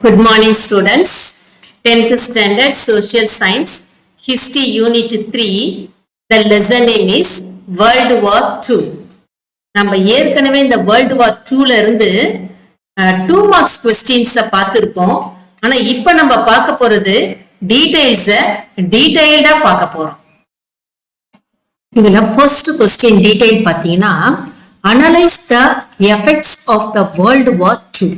Good morning students. 10th standard social science history unit 3. The lesson name is World War II. நம்ம ஏற்கனவே இந்த World War IIல இருந்து 2 marks questions பார்த்திருக்கோம். ஆனா இப்ப நம்ம பார்க்க போறது டீடைல்டா பார்க்க போறோம். இதுல first question detail பாத்தீங்கன்னா analyze the effects of the World War II.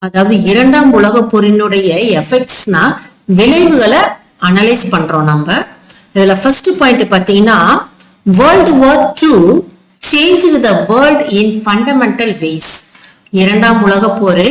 அதாவது இரண்டாம் உலக போரினுடைய எஃபெக்ட்ஸ்னா விளைவுகளை அனலைஸ் பண்றோம் நம்ம. இதுல ஃபர்ஸ்ட் பாயிண்ட் பாத்தீங்கன்னா world war II changed the world in fundamental ways. இரண்டாம் உலக போர்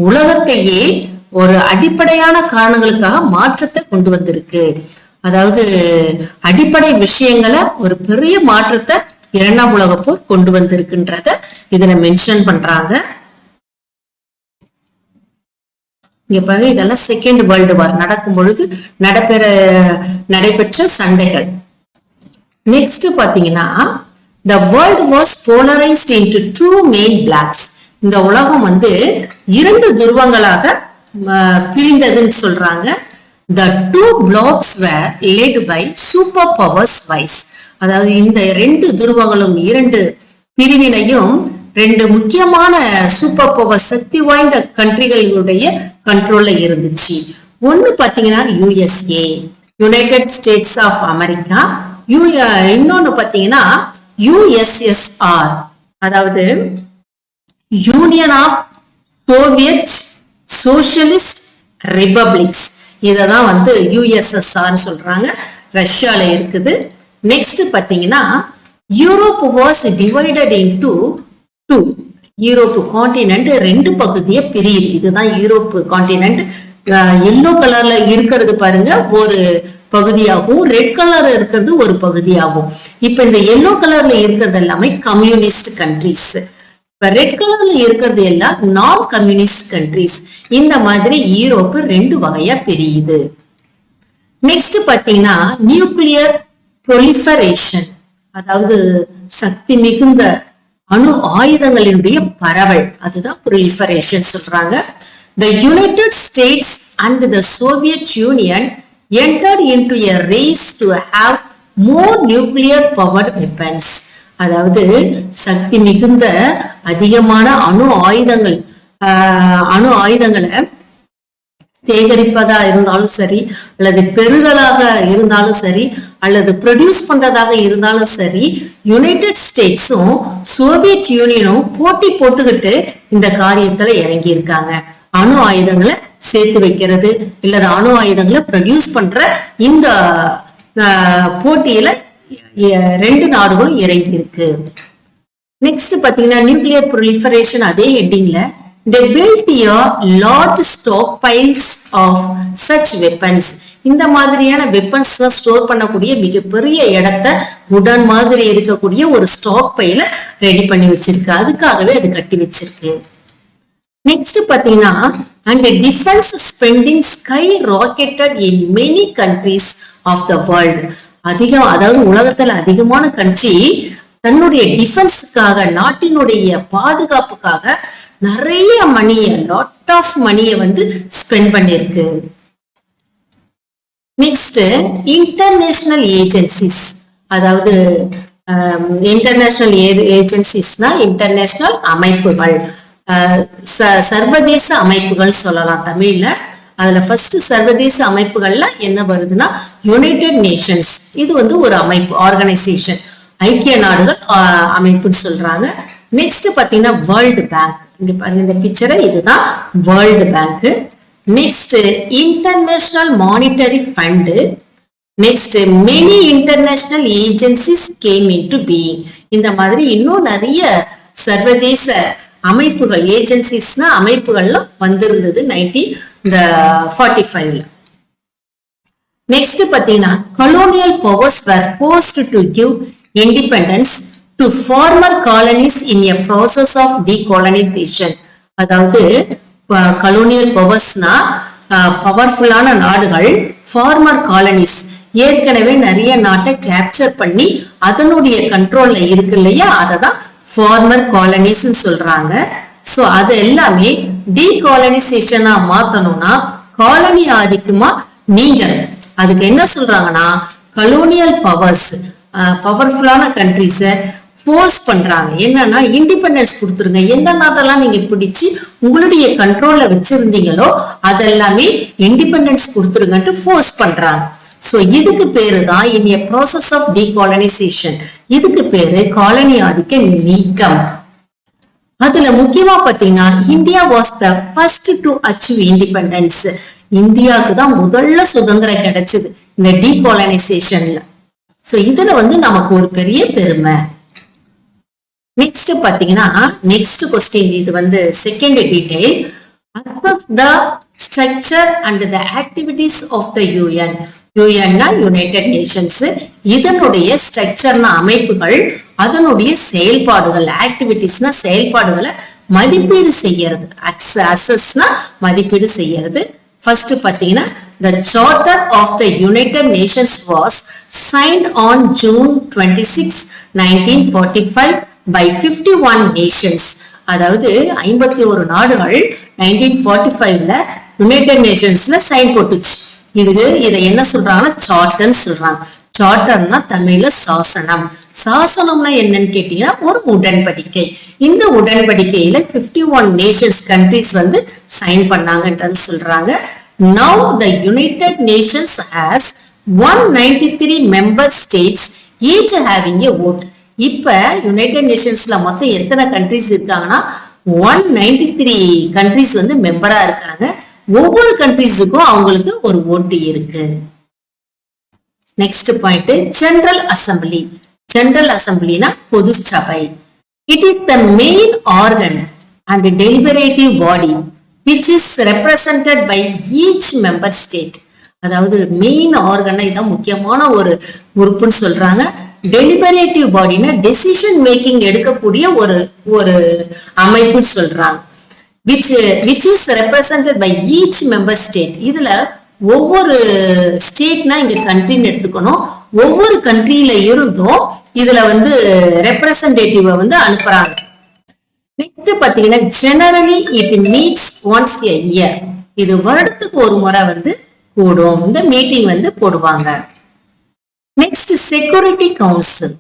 உலகத்தையே ஒரு அடிப்படையான காரணங்களுக்காக மாற்றத்தை கொண்டு வந்திருக்கு. அதாவது அடிப்படை விஷயங்களை ஒரு பெரிய மாற்றத்தை இரண்டாம் உலக போர் கொண்டு வந்திருக்குன்றத இதுல மென்ஷன் பண்றாங்க. இங்க பாருங்க, இதெல்லாம் செகண்ட் வேர்ல்டு வார் நடக்கும் பொழுது நடைபெற்ற சண்டைகள். நெக்ஸ்ட் பாத்தீங்கன்னா the world was polarized into two main blocks. இந்த உலகம் இரண்டு துருவங்களாக பிரிந்ததுன்னு சொல்றாங்க. The two blocks were led by superpowers wise. அதாவது இந்த ரெண்டு துருவங்களும் இரண்டு பிரிவினையும் ரெண்டு முக்கியமான சூப்பர் பவர் சக்தி வாய்ந்த கண்ட்ரிகளுடைய கண்ட்ரோல்ல இருந்துச்சு. ஒன்னு பாத்தீங்கன்னா USA, United States of America. இன்னொன்னு பாத்தீங்கன்னா USSR, அதாவது Union of Soviet Socialist Republics. இததான் USSR சொல்றாங்க, ரஷ்யால இருக்குது. நெக்ஸ்ட் பாத்தீங்கன்னா Europe was divided into two. Europe continent ரெண்டு பகுதியை பிரியுது. இதுதான் யூரோப்பு கான்டினென்ட். எல்லோ கலர்ல இருக்கிறது பாருங்க ஒரு பகுதியாகும், ரெட் கலர்ல இருக்கிறது ஒரு பகுதியாகும். இப்ப இந்த எல்லோ கலர்ல இருக்கிறது எல்லாமே கம்யூனிஸ்ட் கண்ட்ரிஸ், இப்ப ரெட் கலர்ல இருக்கிறது எல்லாம் நான் கம்யூனிஸ்ட் கண்ட்ரிஸ். இந்த மாதிரி யூரோப்பு ரெண்டு வகையா பிரியுது. நெக்ஸ்ட் பாத்தீங்கன்னா நியூக்ளியர் ப்ரொலிஃபரேஷன், அதாவது சக்தி மிகுந்த அணு ஆயுதங்களினுடைய பரவல், அதுதான் proliferation சொல்றாங்க. The United States and the Soviet Union entered into a race to have more nuclear powered weapons. அதாவது சக்தி மிகுந்த அதிகமான அணு ஆயுதங்களை சேகரிப்பதா இருந்தாலும் சரி, அல்லது பெறுதலாக இருந்தாலும் சரி, அல்லது ப்ரொடியூஸ் பண்றதாக இருந்தாலும் சரி, யுனைடெட் ஸ்டேட்ஸும் சோவியத் யூனியனும் போட்டி போட்டுக்கிட்டு இந்த காரியத்துல இறங்கி இருக்காங்க. அணு ஆயுதங்களை சேர்த்து வைக்கிறது இல்லது அணு ஆயுதங்களை ப்ரொடியூஸ் பண்ற இந்த போட்டியில ரெண்டு நாடுகளும் இறங்கி இருக்கு. நெக்ஸ்ட் பாத்தீங்கன்னா நியூக்ளியர் ப்ரொலிஃபரேஷன், அதே ஹெட்டிங்ல they built a large stockpiles of such weapons. இந்த மாதிரியான வெப்பன்ஸ் ஸ்டோர் பண்ணக்கூடிய மிகப்பெரிய இடத்தை உடன் மாதிரி இருக்கக்கூடிய ஒரு ஸ்டாக் பைல ரெடி பண்ணி வச்சிருக்கு. அதுக்காகவே அது கட்டி வச்சிருக்கு. நெக்ஸ்ட் பாத்தீங்கன்னா and defence spending sky rocketed in many countries of the world. அதாவது உலகத்துல அதிகமான கண்ட்ரி தன்னுடைய டிஃபென்ஸுக்காக, நாட்டினுடைய பாதுகாப்புக்காக நிறைய மணியை, லாட் ஆஃப் மணியை ஸ்பெண்ட் பண்ணிருக்கு. நெக்ஸ்ட் இன்டர்நேஷனல் ஏஜென்சிஸ், அதாவது இன்டர்நேஷனல் ஏஜென்சிஸ்னா இன்டர்நேஷனல் அமைப்புகள், சர்வதேச அமைப்புகள் சொல்லலாம் தமிழ்ல. அதுல ஃபர்ஸ்ட் சர்வதேச அமைப்புகள்ல என்ன வருதுன்னா யுனைடெட் நேஷன்ஸ். இது ஒரு அமைப்பு, ஆர்கனைசேஷன், ஐக்கிய நாடுகள் அமைப்புன்னு சொல்றாங்க. நெக்ஸ்ட் பாத்தீங்கன்னா வேர்ல்டு பேங்க். இங்க பாருங்க இந்த பிக்சரை, இதுதான் world bank. Next international monetary fund. Next many international agencies game into being. இந்த மாதிரி இன்னும் நிறைய சர்வதேச அமைப்புகள், ஏஜென்சிஸ்னா அமைப்புகள்லாம் வந்திருந்தது 1945ல. நெக்ஸ்ட் பாத்தீங்கன்னா colonial powers were forced to give independence to former colonies in a process of decolonization. அதாவது colonial powersனா பவர்ஃபுல்லான நாடுகள் ஃபார்மர் காலனிஸ் ஏற்கனவே நிறைய நாட்டை கேப்சர் பண்ணி அதனுடைய கண்ட்ரோல்ல இருக்கு இல்லையா, அததான் ஃபார்மர் காலனிஸ் சொல்றாங்க. சோ அது எல்லாமே டீகாலனைசேஷனா மாத்தணும்னா காலனி ஆதிக்கமா நீங்கணும். அதுக்கு என்ன சொல்றாங்கன்னா கலோனியல் பவர்ஸ் பவர்ஃபுல்லான கண்ட்ரிஸ ஃபோர்ஸ் பண்றாங்க. என்னன்னா இண்டிபெண்டன்ஸ் கொடுத்துருங்க, எந்த நாட்டெல்லாம் நீங்க பிடிச்சு உங்களுடைய கண்ட்ரோல்ல வச்சிருந்தீங்களோ அதெல்லாமே இண்டிபெண்டன்ஸ் கொடுத்துருங்கன்ட்டு ஃபோர்ஸ் பண்றாங்க. சோ இதுக்கு பேரு தான் இன் எ ப்ராசஸ் ஆஃப் டீகாலனைசேஷன். இதுக்கு பேரு காலனி ஆதிக்க நீக்கம். அதுல முக்கியமா பாத்தீங்கன்னா India was the first to achieve independence. இந்தியாவுக்கு தான் முதல்ல சுதந்திரம் கிடைச்சது இந்த டீகாலனைசேஷன்ல. சோ இதுல நமக்கு ஒரு பெரிய பெருமை. நெக்ஸ்ட் பாத்தீங்கன்னா நெக்ஸ்ட் கொஸ்டின், இது second detail. Assess the structure and the activities of the UN. யூஎன்னா யுனைடெட் நேஷன்ஸ். இதனுடைய ஸ்ட்ரக்சர்னா அமைப்புகள், அதனுடைய செயல்பாடுகள், ஆக்டிவிட்டிஸ்னா செயல்பாடுகளை மதிப்பீடு செய்யறது. அசஸ்னா மதிப்பீடு செய்யறது. ஃபர்ஸ்ட் பாத்தீங்கன்னா the charter of the United Nations was signed on June 26, 1945 by 51 nations. அதாவது 51 நாடுகள் 1945ல யுனைடெட் நேஷன்ஸ்ல சைன் போட்டுச்சு. இதை என்ன சொல்றாங்கன்னா சார்ட்டர்ன்னு சொல்றாங்க. சார்ட்டர்னா தமிழ்ல சாசனம். சாசனம்னா என்னன்னு கேட்டீங்கன்னா ஒரு உடன்படிக்கை. இந்த உடன்படிக்கையில 51 நேஷன்ஸ் கண்ட்ரிஸ் சைன் பண்ணாங்கன்றது சொல்றாங்க. Now the United Nations has 193 member states each having a vote. இப்ப யுனைடெட் நேஷன்ஸ்ல மொத்தம் எத்தனை கண்ட்ரிஸ் இருக்காங்கன்னா 193 கண்ட்ரிஸ் மெம்பரா இருக்காங்க. ஒவ்வொரு கண்ட்ரிஸுக்கும் அவங்களுக்கு ஒரு ஓட்டு இருக்கு. Next point, general assembly. General அசம்பிளினா பொது சபை. It is the main organ and deliberative body which is represented by each member state. அதாவது மெயின் ஆர்கன் இதான் முக்கியமான ஒரு உறுப்புன்னு சொல்றாங்க. டெலிபரேட்டிவ் பாடினா டெசிஷன் மேக்கிங் எடுக்கக்கூடிய ஒரு அமைப்புன்னு சொல்றாங்க. which is represented by each member state. இதுல ஒவ்வொரு ஸ்டேட்னா இங்க கண்ட்ரின்னு எடுத்துக்கணும். ஒவ்வொரு கண்ட்ரியில இருந்தும் இதுல ரெப்ரசன்டேட்டிவ் அனுப்புறாங்க. நெக்ஸ்ட் பாத்தீங்கன்னா generally it meets once a year. இது வருடத்துக்கு ஒரு முறை கூடும். இந்த மீட்டிங் போடுவாங்க. நெக்ஸ்ட் செக்யூரிட்டி கவுன்சில்,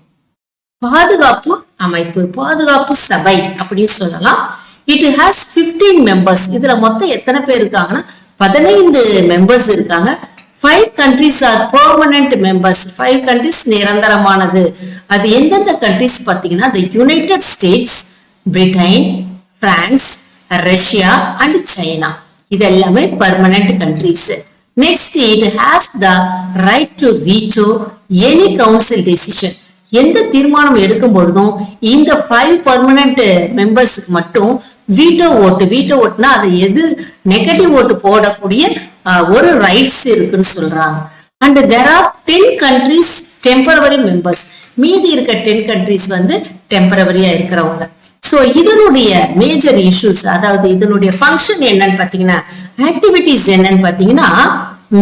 பாதுகாப்பு அமைப்பு, பாதுகாப்பு சபை அப்படின்னு சொல்லலாம். It has 15 members. இதுல மொத்தம் எத்தனை பேர் இருக்காங்கன்னா 15 மெம்பர்ஸ் இருக்காங்க. 5 countries are permanent members. 5 countries நிரந்தரமானது. அது எந்தெந்த கண்ட்ரிஸ் பாத்தீங்கன்னா the United States, Britain, France, Russia and China. இது எல்லாமே permanent countries. Next, it has the right to veto any council decision. எந்த தீர்மானம் எடுக்கும் பொழுதும் இந்த 5 permanent மெம்பர்ஸ்க்கு மட்டும் வீட்டோ ஓட்டுனா அது எது நெகட்டிவ் ஓட்டு போடக்கூடிய ஒரு ரைட்ஸ் இருக்குன்னு சொல்றாங்க. And there are 10 countries temporary members. மீதி இருக்க 10 countries டெம்பரவரியா இருக்கிறவங்க. சோ இதனுடைய மேஜர் இஷ்யூஸ், அதாவது இதனுடைய ஃபங்க்ஷன் என்னன்னு பாத்தீங்கன்னா, ஆக்டிவிட்டிஸ் என்னன்னு பாத்தீங்கன்னா,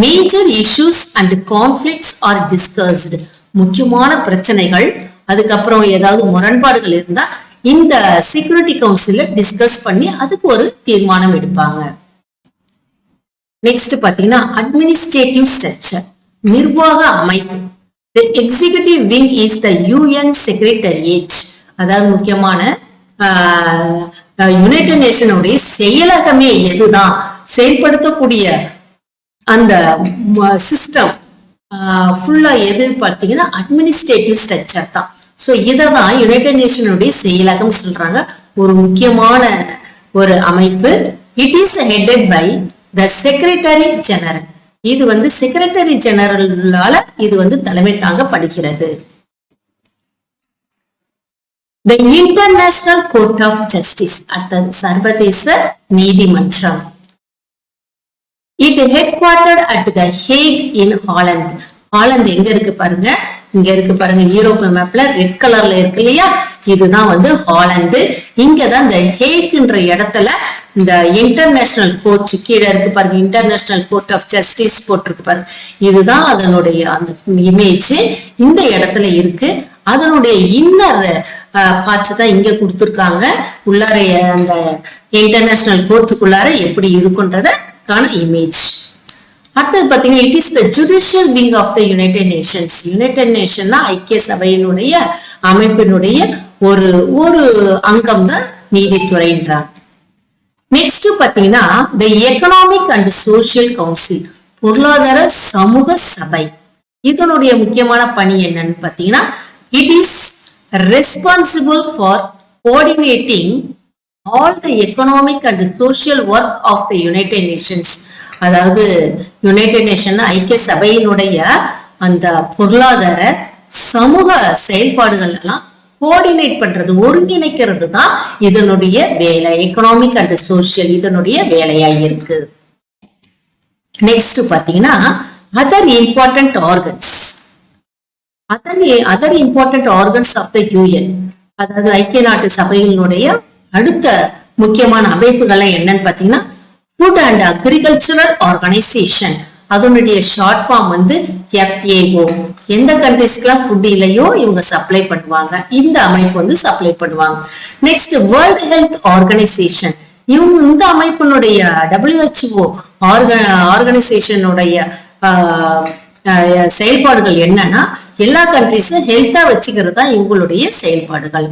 major issues and conflicts are discussed. முக்கியமான பிரச்சனைகள், அதுக்கப்புறம் ஏதாவது முரண்பாடுகள் இருந்தா இந்த செக்யூரிட்டி கவுன்சில்ல டிஸ்கஸ் பண்ணி அதுக்கு ஒரு தீர்மானம் எடுப்பாங்க. நெக்ஸ்ட் பாத்தீங்கன்னா அட்மினிஸ்ட்ரேட்டிவ் ஸ்ட்ரக்சர், நிர்வாக அமைப்பு. The executive wing is the UN Secretariat. அதாவது முக்கியமான யுனைடெட் நேஷனுடைய செயலகமே எதுதான், செயல்படுத்தக்கூடிய அந்த சிஸ்டம் ஃபுல்லா எது பார்த்தீங்கன்னா அட்மினிஸ்ட்ரேட்டிவ் ஸ்ட்ரக்சர் தான். ஸோ இதை தான் யுனைடெட் நேஷனுடைய செயலகம் சொல்றாங்க. ஒரு முக்கியமான ஒரு அமைப்பு. It is headed by the secretary general. இது செக்ரட்டரி ஜெனரலால இது தலைமை தாங்கப்படுகிறது. The International Court of Justice, அடுத்தது சர்வதேச நீதிமன்றம். It headquartered at the Hague in Holland. Holland எங்க இருக்கு பாருங்க, இங்க இருக்கு பாருங்க, யூரோப் மேப்ல ரெட் கலர்ல இருக்கு இல்லையா, இதுதான் ஹாலந்து. இங்கதான் இந்த ஹேக்ன்ற இடத்துல இந்த இன்டர்நேஷனல் கோர்ட் கீழே இருக்கு பாருங்க, இன்டர்நேஷனல் கோர்ட் ஆஃப் ஜஸ்டிஸ் போட்டிருக்கு பாருங்க, இதுதான் அதனுடைய அந்த இமேஜ் இந்த இடத்துல இருக்கு. அதனுடைய இன்னர் பார்ட்ஸ் தான் இங்க கொடுத்துருக்காங்க. உள்ளார அந்த இன்டர்நேஷனல் கோர்ட்டுக்குள்ளார எப்படி இருக்குன்றதுக்கான இமேஜ். அடுத்தது பாத்தீங்கன்னா it is the judicial wing of the United Nations. United நேஷன்னா ஐக்கிய சபையினுடைய அமைப்பினுடைய ஒரு ஒரு அங்கம் தான் நீதித்துறைன்றாங்க. நெக்ஸ்ட் பாத்தீங்கன்னா the economic and social council, பொருளாதார சமூக சபை. இதனுடைய முக்கியமான பணி என்னன்னு பாத்தீங்கன்னா it is responsible for coordinating all the economic and social work of the United Nations. அதாவது யுனைடெட் நேஷன் ஐக்கிய சபையினுடைய அந்த பொருளாதார சமூக செயல்பாடுகள் எல்லாம் கோஆர்டினேட் பண்றது, ஒருங்கிணைக்கிறது தான் இதனுடைய வேலை. எக்கனாமிக் அண்ட் சோசியல் இதனுடைய வேலையா இருக்கு. நெக்ஸ்ட் பாத்தீங்கன்னா other important organs. Other important organs of the UN, அதாவது ஐக்கிய நாட்டு சபையினுடைய அடுத்த முக்கியமான அமைப்புகள் என்னன்னு பாத்தீங்கன்னா ஃபுட் அண்ட் அக்ரிகல்ச்சரல் ஆர்கனைசேஷன். அதனுடைய ஷார்ட் ஃபார்ம் வந்து FAO. எந்த கண்ட்ரிஸ்க்குலாம் ஃபுட் இல்லையோ இவங்க சப்ளை பண்ணுவாங்க, இந்த அமைப்பு வந்து சப்ளை பண்ணுவாங்க. Next world health organisation. இவங்க இந்த அமைப்பினுடைய WHO ஆர்கனைசேஷனுடைய செயல்பாடுகள் என்னன்னா எல்லா கண்ட்ரிஸும் ஹெல்த்தா வச்சுக்கிறது தான் இவங்களுடைய செயல்பாடுகள்.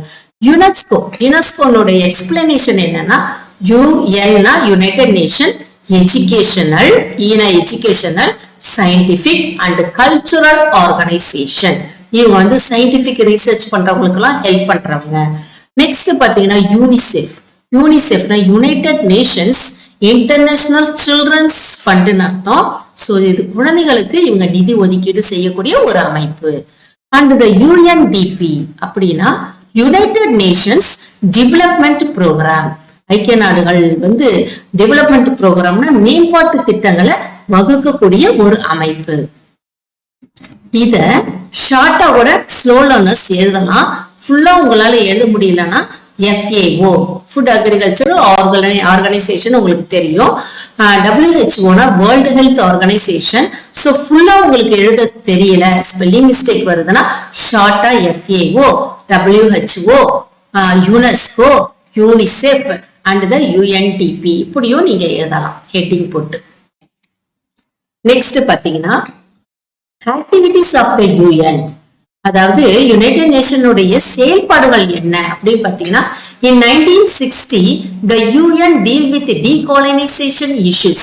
யுனெஸ்கோனுடைய எக்ஸ்பிளனேஷன் என்னன்னா யுஎன்னா United Nation educational, educational scientific and cultural organisation. இவங்க வந்து சயின்டிபிக் ரிசர்ச் பண்றவங்களுக்கு எல்லாம் ஹெல்ப் பண்றவங்க. நெக்ஸ்ட் பாத்தீங்கன்னா யூனிசெஃப்னா யுனைடெட் நேஷன்ஸ் இன்டர்நேஷனல் சில்ட்ரன்ஸ் ஃபண்டுன்னு அர்த்தம். ஸோ இது குழந்தைகளுக்கு இவங்க நிதி ஒதுக்கீடு செய்யக்கூடிய ஒரு அமைப்பு. அண்ட் த UNDP அப்படின்னா யுனைடெட் நேஷன்ஸ் டெவலப்மெண்ட் ப்ரோக்ராம். ஐக்கிய நாடுகள் வந்து டெவலப்மெண்ட் ப்ரோக்ராம்னா மேம்பாட்டு திட்டங்களை வகுக்கக்கூடிய ஒரு அமைப்பு. இத ஷார்ட்டா கூட ஸ்லோ லேர்னர்ஸ் எழுதலாம். ஃபுல்லா உங்களால எழுத முடியலன்னா FAO ஃபுட் அக்ரிகல்ச்சரல் ஆர்கனைசேஷன் உங்களுக்கு தெரியும். WHO world health organisation. So ஃபுல்லா உங்களுக்கு எழுத தெரியல, ஸ்பெல்லிங் மிஸ்டேக் வருதுன்னா ஷார்ட்டா FAO, WHO, UNESCO, UNICEF and the UNDP இப்படியும் நீங்க எழுதலாம் ஹெட்டிங் போட்டு. நெக்ஸ்ட் பாத்தீங்கன்னா ஆக்டிவிட்டிஸ் ஆஃப் த UN, அதாவது யுனைடெட் நேஷனுடைய செயல்பாடுகள் என்ன அப்படின்னு பாத்தீங்கன்னா in 1960 the UN deal with decolonization issues.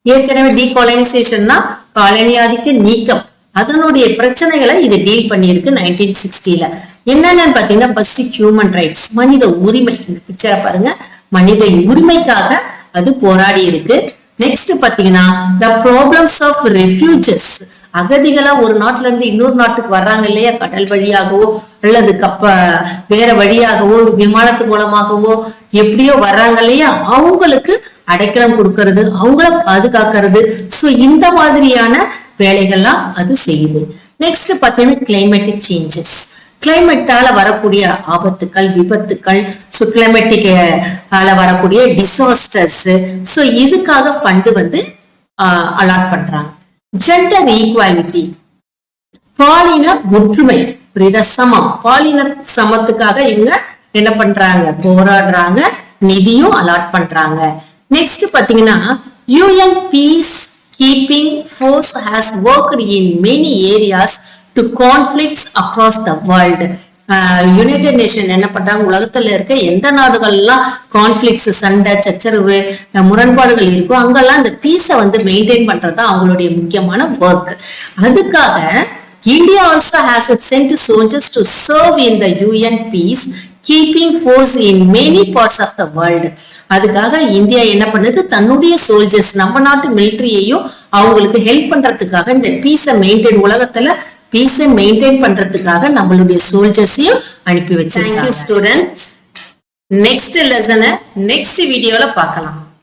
ஏற்கனவே டீகாலனைசேஷன்னா காலனி ஆதிக்க நீக்கம், அதனுடைய பிரச்சனைகளை இது டீல் பண்ணியிருக்கு 1960ல. என்னென்னு பாத்தீங்கன்னா ஃபர்ஸ்ட் ஹியூமன் ரைட்ஸ், மனித உரிமை. இந்த பிக்சரை பாருங்க, மனித உரிமைக்காக அது போராடி இருக்கு. நெக்ஸ்ட் பாத்தீங்கன்னா த ப்ராப்ளம்ஸ் ஆஃப் ரெஃப்யூஜஸ், அகதிகளா ஒரு நாட்டுல இருந்து இன்னொரு நாட்டுக்கு வர்றாங்க இல்லையா, கடல் வழியாகவோ அல்லது வேற வழியாகவோ விமானத்து மூலமாகவோ எப்படியோ வர்றாங்க இல்லையா, அவங்களுக்கு அடைக்கலம் கொடுக்கறது, அவங்கள பாதுகாக்கிறது. சோ இந்த மாதிரியான வேலைகள்லாம் அது செய்யுது. நெக்ஸ்ட் பாத்தீங்கன்னா கிளைமேட்டிக் சேஞ்சஸ், கிளைமேட்டால வரக்கூடிய ஆபத்துக்கள், விபத்துக்கள், ஸோ கிளைமேட்டிக்கால வரக்கூடிய டிசாஸ்டர்ஸ், ஸோ இதுக்காக ஃபண்டு வந்து அலாட் பண்றாங்க. ஜெண்டர் ஈக்வாலிட்டி, பாலின ஒற்றுமை, புரியுதா, சமம், பாலின சமத்துக்காக இவங்க என்ன பண்றாங்க, போராடுறாங்க, நிதியும் அலாட் பண்றாங்க. நெக்ஸ்ட் பாத்தீங்கன்னா UN piece keeping force has worked in many areas to conflicts across the world. United nation என்ன பண்றாங்க, உலகத்துல இருக்க எந்த நாடுகள்லாம் கான்ஃபிளிக்ஸ், சண்டை, சச்சரவு, முரண்பாடுகள் இருக்கோ அங்கெல்லாம் இந்த பீஸை வந்து மெயின்டைன் பண்றது அவங்களுடைய முக்கியமான ஒர்க். அதுக்காக India also has sent soldiers to serve in the UN peace keeping force in many parts of the world. அதுக்காக இந்தியா என்ன பண்ணுது, தன்னுடைய சோல்ஜர்ஸ், நம்ம நாட்டு மிலிட்டரியையும் அவங்களுக்கு ஹெல்ப் பண்றதுக்காக இந்த பீஸை மெயின்டைன், உலகத்துல பீஸை மெயின்டைன் பண்றதுக்காக நம்மளுடைய சோல்ஜர்ஸையும் அனுப்பி வச்சிருக்காங்க. ஸ்டூடெண்ட்ஸ், நெக்ஸ்ட் லெசனை நெக்ஸ்ட் வீடியோல பார்க்கலாம்.